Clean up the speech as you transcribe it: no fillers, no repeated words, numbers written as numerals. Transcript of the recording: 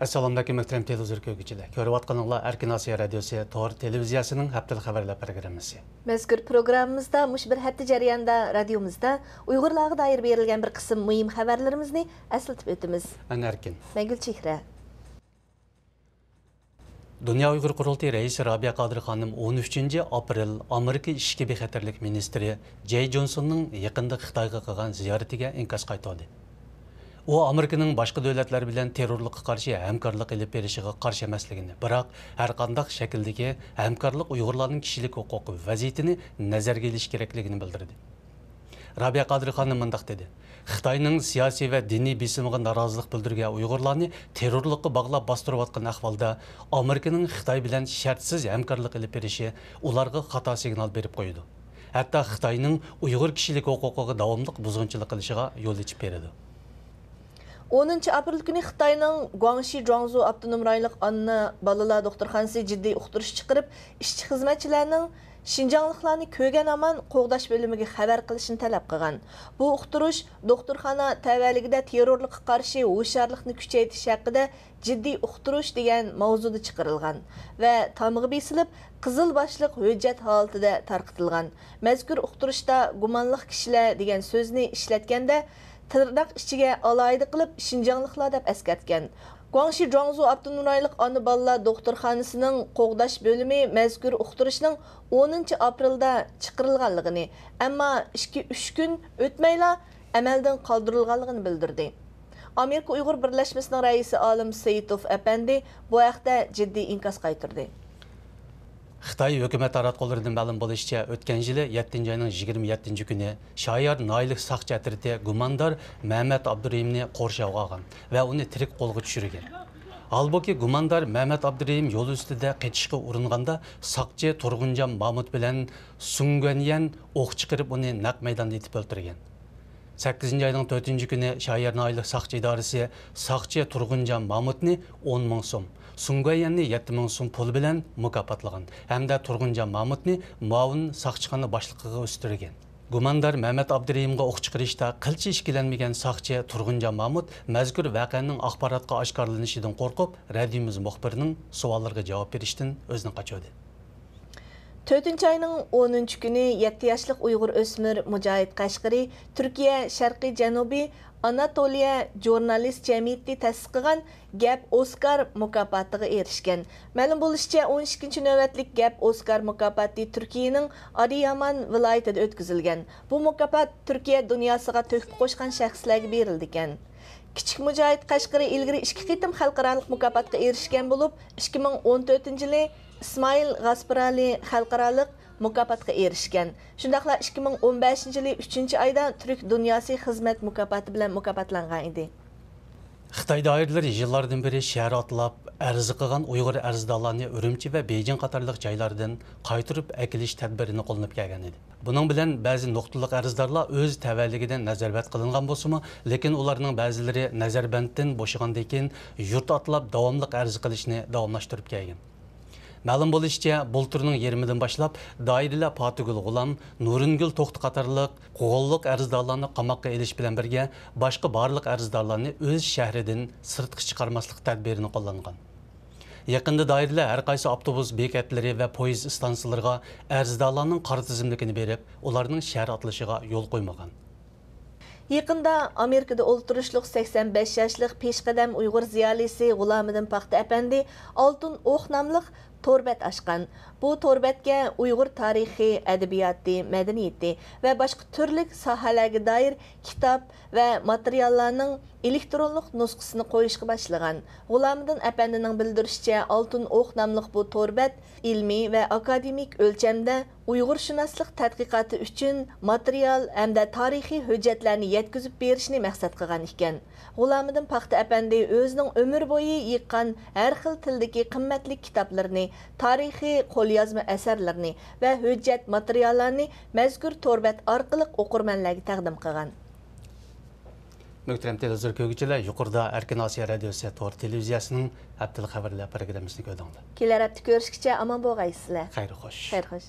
Assalamu alaykum muhtaram televizor ko'rguvchilar. Ko'rib atqaninglar Erkin Osiyo radiosi Tor televiziyasining haftalik xabarlar programmasi. Mazkur programmamizda mush bir hafta jarayonida radiomizda Uyg'urlarga doir berilgan bir qism muhim xabarlarimizni eslatib o'tamiz. Men Erkin. Men Gulchehra. Dünya Uyghur Qurultayı Reisi Rabia Qadir Xanım 13 aprel Amerika İçki Bexatarlik Ministri Jay Johnson'ның yaqında Xitoyga qilgan ziyaratiga inkas qaytardi. O Amerikanın başqa dövlətlər bilan terrorluqqa qarşı hamkorlik elib berishiga qarshi emasligini, biroq har qanday shakldagi hamkorlik Uyg'urlarning kishilik huquqi vaziyatini nazarga olish kerakligini bildirdi. Rabia Qadir Xanım mundaq dedi: Xitoyning siyosiy va diniy bisimiga norozilik bildirgan Uyg'urlarni terrorlikqa bog'lab bostirayotgan ahvolda Amerikaning Xitoy bilan shartsiz hamkorlik elib berishi ularga xato signal berib qo'ydi. Hatto Xitoyning Uyg'ur kishilik huquqiga davomli buzg'unchilik qilishiga yo'l ochib berdi. 10 aprel günü Xitayning Guangxi Zhuangzhou avtonom rayonluq ana balalar doktorxonasi jiddiy uqtirish chiqarib, ishchi xizmatchilarning Şinjanlıqlarni ko'rgan aman qo'g'dash bo'limiga xabar qilishni talab qilgan. Bu uqtirish doktorxona tavalligida terrorlikqa qarshi hushyorlikni kuchaytirish haqida jiddiy uqtirish degan mavzuda chiqarilgan va tamg'i besilib qizil boshliq hujjat holatida tarqitilgan. Mazkur uqtirishda gumonliq kishilar degan so'zni ishlatganda tırnak içige alaydı qilib Şinjanlıqlar deb eskartgan. Guangxi Zhuangzhou avtonom rayonluq ana balalar doktorxonasining qo'g'dash bo'limi mazkur uqtirishning 10 aprelda chiqarilganligini, ammo 2-3 kun o'tmayla amaldan qoldirilganligini bildirdi. Amerika Uyg'ur birlashmasining raisi Olim Saitov apandi bu haqda jiddiy inkas qaytardi. Xitoy hukumat taratqullaridan ma'lum bo'lishicha, o'tgan yili 7 oyning 27 kuni Shoyar Noilik saqchi atriti gumondor Mehmet Abdurahimni qo'rshovga olgan va uni tirik qo'lga tushirgan. Halbuki gumondor Mehmet Abdurahim yo'l ustida qochishga uringanda saqchi Turg'unjon Mahmud bilan Sungwanyan o'q chiqarib uni naq maydonda etib o'ldirgan. 8 oyning 4 kuni Shoyar Noilik saqchi idorasi saqchi Turg'unjon Mahmudni 10 ming so'm, Sungwanyanni 7 ming so'm pul bilan mukofotlagan hamda Turg'unjon Mahmudni muavin saqchixona boshlig'iga o'stirgan. Gumondor Mehmet Abdurahimga o'q chiqarishda qilchi ishkilanmagan saqchi Turg'unjon Mahmud mazkur voqeaning axborotga oshkorlanishidan qo'rqib, radiomiz muxbirining savollariga javob berishdan o'zini qochirdi. 4 ayning 10 kuni 7 yoshli Uyg'ur o'smir Mujohid Qashqari Turkiya Sharqiy Janubiy Anatoliya jurnalist jamiyati tasdiqlagan Gap Oscar mukofotiga erishgan. Ma'lum bo'lishicha 12 navbatlik Gap Oscar mukofoti Turkiyaning Adiyaman viloyatida o'tkazilgan. Bu mukofot Turkiya dunyosiga to'kib qo'shgan shaxslarga berildi ekan. Kichik Mujohid Qashqari ilgari 2 qitim xalqaro mukofotga erishgan bo'lib, 2014-yili İsmail G'asparali xalqaro mukofotga erishgan. Shundaqla 2015-yili 3-oyda Turk dunyosi xizmat mukofoti bilan mukofotlangan edi. Xitoy doiralari yillardan beri shahar otlab arzi qilgan Uyg'ur arzdorlarni Urumchi va Beijing qatorliq joylardan qaytirib akilish tadbirini qo'llanib kelgan edi. Buning bilan ba'zi nuqtaliq arzdorlar o'z tavalligidan nazarbat qilingan bo'lsa-mu, lekin ularning ba'zilari nazarbanddan bo'shagandan keyin yurt otlab davomli arz qilishni davomlashtirib kelgan. Ma'lum bo'lishicha, bulturning 20dan boshlab doiralar Patugul G'ulam, Nuringul To'xti qatorliq qo'g'onliq arzdorlarni qamoqqa elish bilan birga boshqa barliq arzdorlarni o'z shahridan sirtqa chiqarmaslik tadbirini qo'llangan. Yaqinda doiralar har qaysi avtobus bekatlari va poyezd stansiyalarga arzdorlarning qora tizimligini berib, ularning shahar otlishiga yo'l qo'ymagan. Yaqında Amerikada o'ltirishliq 85 yoshli peshqadam Uyg'ur ziyolisi G'ulomidin Paxta apandi Oltin o'q nomli torbat ochgan. Bu torbatga Uyg'ur tarixi, adabiyoti, madaniyati va boshqa turli sohalarga doir kitob va materiallarning elektronlik nusxasini qo'yishga boshlagan. G'ulomidin apandining bildirishicha, Oltin o'q nomli bu torbat ilmiy va akademik o'lchamda Uyg'urshunoslik tadqiqoti uchun material hamda tarixiy hujjatlarni yetkazib berishni maqsad qilgan ekan. G'ulomidin Paxta apandi o'zining umr bo'yi yiqqan har xil tildagi qimmatli kitoblarni, tarixiy qo'lyozma asarlarni va hujjat materiallarni mazkur torbat orqali o'qirmanlarga taqdim qilgan. Muhtaram televizor ko'rguvchilar, yuqorida Erkin Osiyo radiosi Tor televiziyasining haftalik xabarlar programmasini ko'rdinglar. Kelar hafta ko'rishguncha omon bo'lg'aysizlar. Xayr xo'sh. Xayr xo'sh.